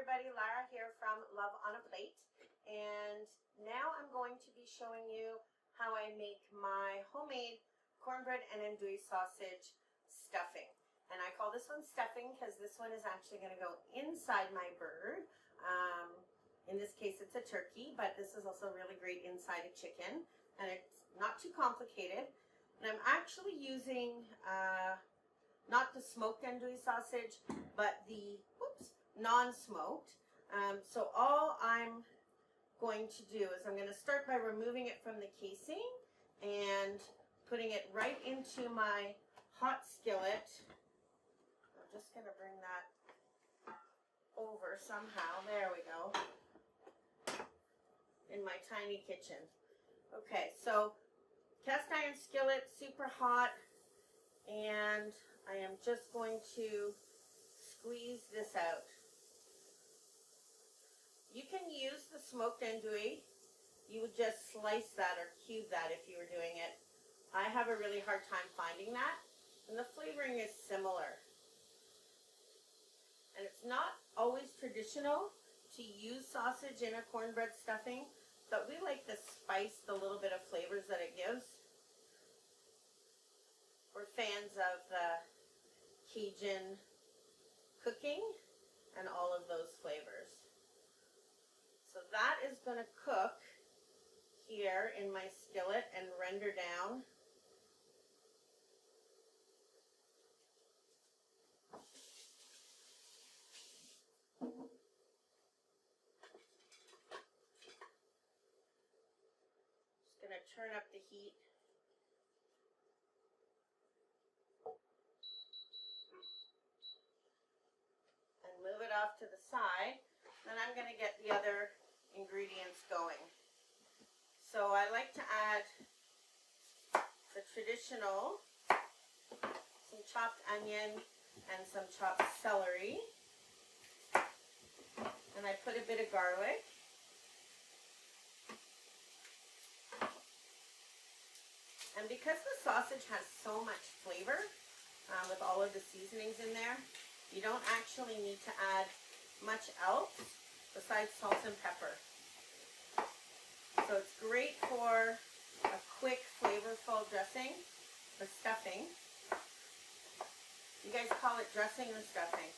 everybody, Lara here from Love on a Plate, and now I'm going to be showing you how I make my homemade cornbread and andouille sausage stuffing. And I call this one stuffing because this one is actually going to go inside my bird. In this case it's a turkey, but this is also really great inside a chicken, and it's not too complicated. And I'm actually using not the smoked andouille sausage, but the non-smoked. So all I'm going to do is I'm going to start by removing it from the casing and putting it right into my hot skillet. I'm just going to bring that over somehow. There we go. In my tiny kitchen. Okay, so cast iron skillet, super hot, and I am just going to squeeze this out. You can use the smoked andouille. You would just slice that or cube that if you were doing it. I have a really hard time finding that, and the flavoring is similar. And it's not always traditional to use sausage in a cornbread stuffing, but we like the spice, the little bit of flavors that it gives. We're fans of the Cajun cooking and all of those flavors. So that is going to cook here in my skillet and render down. Just going to turn up the heat. And move it off to the side. Then I'm going to get the other ingredients going. So I like to add the traditional, some chopped onion and some chopped celery. And I put a bit of garlic. And because the sausage has so much flavor with all of the seasonings in there, you don't actually need to add much else besides salt and pepper. So it's great for a quick, flavorful dressing or stuffing. You guys call it dressing or stuffing?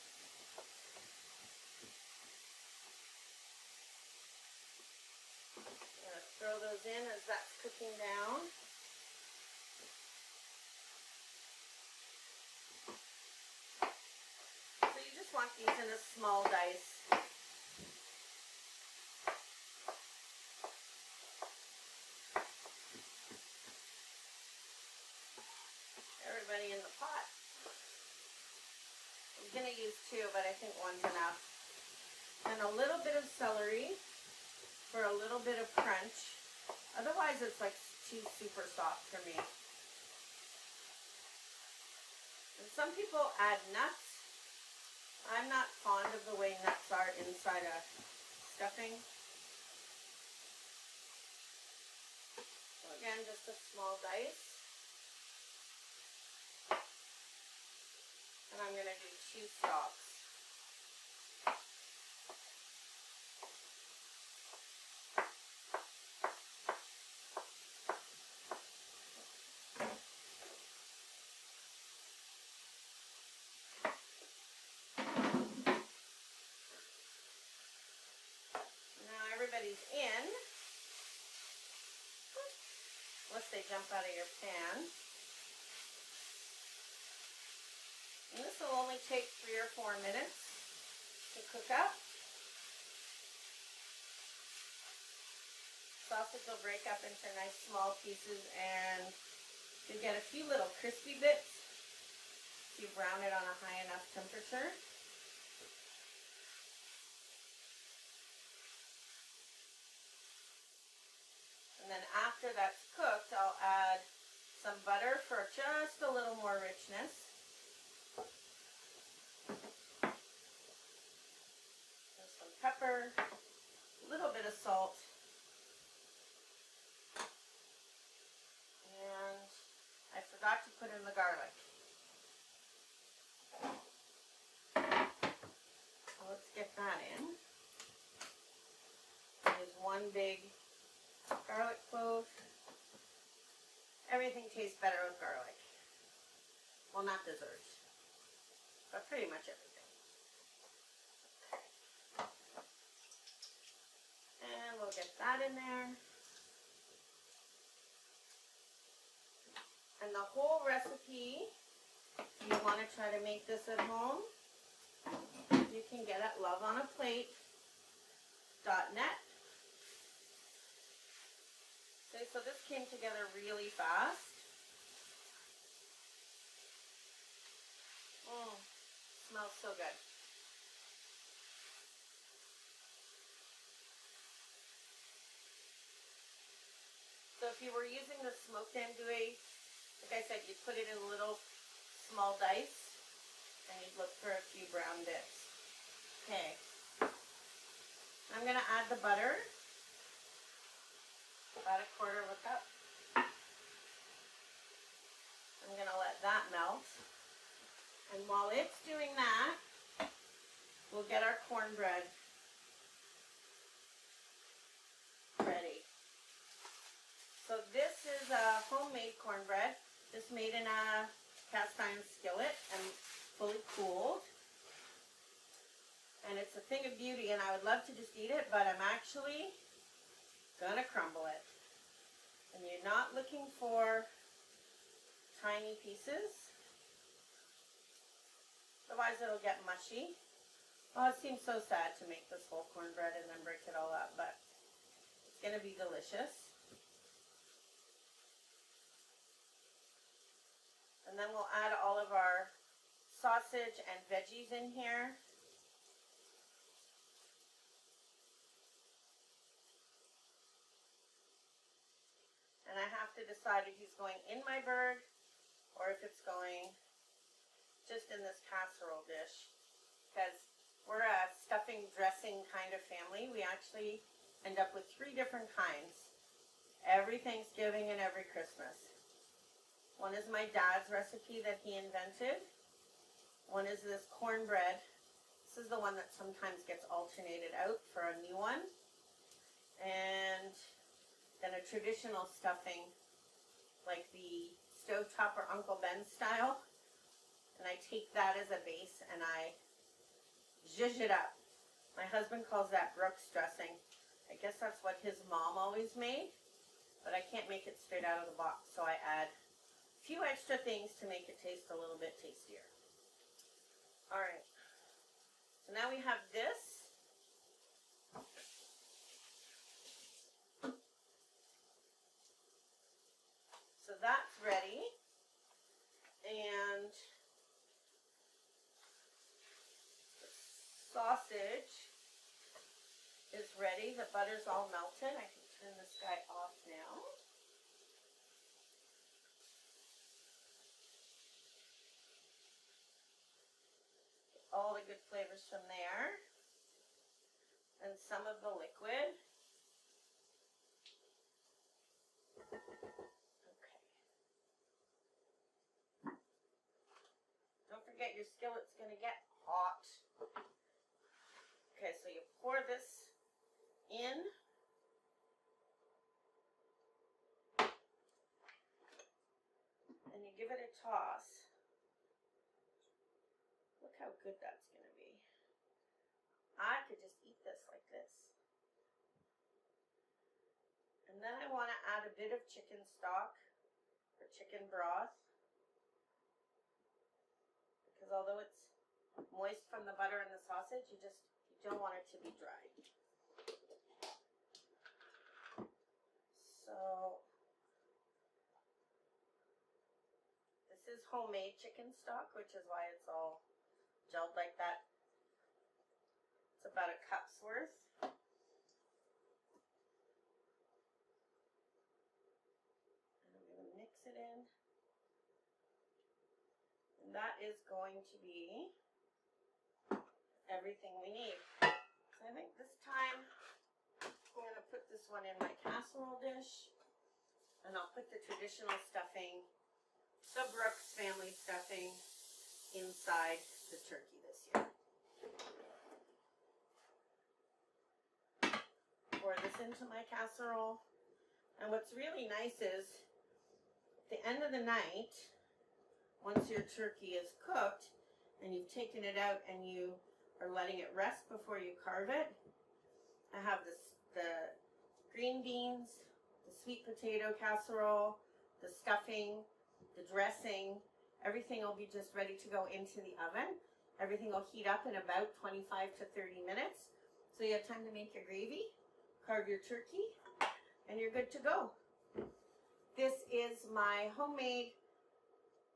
I'm going to throw those in as that's cooking down. You just want these in a small dice. Everybody in the pot. I'm going to use two, but I think one's enough. And a little bit of celery for a little bit of crunch. Otherwise it's like too super soft for me. And some people add nuts. I'm not fond of the way nuts are inside a stuffing. So again, just a small dice. And I'm going to do 2 stalks. Now everybody's in, unless they jump out of your pan. And this will only take 3 or 4 minutes to cook up. Sausage will break up into nice small pieces, and you get a few little crispy bits if you brown it on a high enough temperature. And then after that's cooked, I'll add some butter for just a little more richness. And some pepper, a little bit of salt. And I forgot to put in the garlic. So let's get that in. one big garlic clove. Everything tastes better with garlic. Well, not desserts, but pretty much everything. And we'll get that in there. And the whole recipe, if you want to try to make this at home, you can get at loveonaplate.net. Okay, so this came together really fast. Smells so good. So if you were using the smoked andouille, like I said, you put it in little small dice and you'd look for a few brown bits. Okay. I'm going to add the butter, about 1/4 of a cup. I'm going to let that melt. And while it's doing that, we'll get our cornbread ready. So this is a homemade cornbread, just made in a cast iron skillet and fully cooled. And it's a thing of beauty, and I would love to just eat it, but I'm actually gonna crumble it. And you're not looking for tiny pieces, otherwise it'll get mushy. Oh, it seems so sad to make this whole cornbread and then break it all up, but it's gonna be delicious. And then we'll add all of our sausage and veggies in here. And I have to decide if he's going in my bird or if it's going just in this casserole dish. Because we're a stuffing dressing kind of family. We actually end up with 3 different kinds every Thanksgiving and every Christmas. One is my dad's recipe that he invented. One is this cornbread. This is the one that sometimes gets alternated out for a new one. And then a traditional stuffing, like the stovetop or Uncle Ben's style. And I take that as a base and I zhuzh it up. My husband calls that Brooks dressing. I guess that's what his mom always made, but I can't make it straight out of the box, so I add a few extra things to make it taste a little bit tastier. Alright, so now we have this. So that's ready, and the sausage is ready. The butter's all melted. I can turn this guy off now. All the good flavors from there, and some of the liquid. Okay. Don't forget your skillet's going to get hot. Okay, so you pour this in. And you give it a toss. Look how good that's going to be. I could just eat this like this. And then I want to add a bit of chicken stock or chicken broth. Because although it's moist from the butter and the sausage, you don't want it to be dry. So this is homemade chicken stock, which is why it's all gelled like that. It's about a cup's worth. And I'm going to mix it in. And that is going to be everything we need. So I think this time I'm going to put this one in my casserole dish. And I'll put the traditional stuffing, the Brooks family stuffing, inside the turkey this year. Pour this into my casserole. And what's really nice is at the end of the night, once your turkey is cooked and you've taken it out and you are letting it rest before you carve it, I have the green beans, the sweet potato casserole, the stuffing, the dressing, everything will be just ready to go into the oven. Everything will heat up in about 25 to 30 minutes. So you have time to make your gravy, carve your turkey, and you're good to go. This is my homemade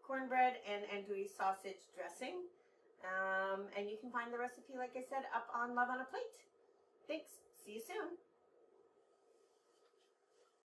cornbread and andouille sausage dressing. And you can find the recipe, like I said, up on Love on a Plate. Thanks. See you soon.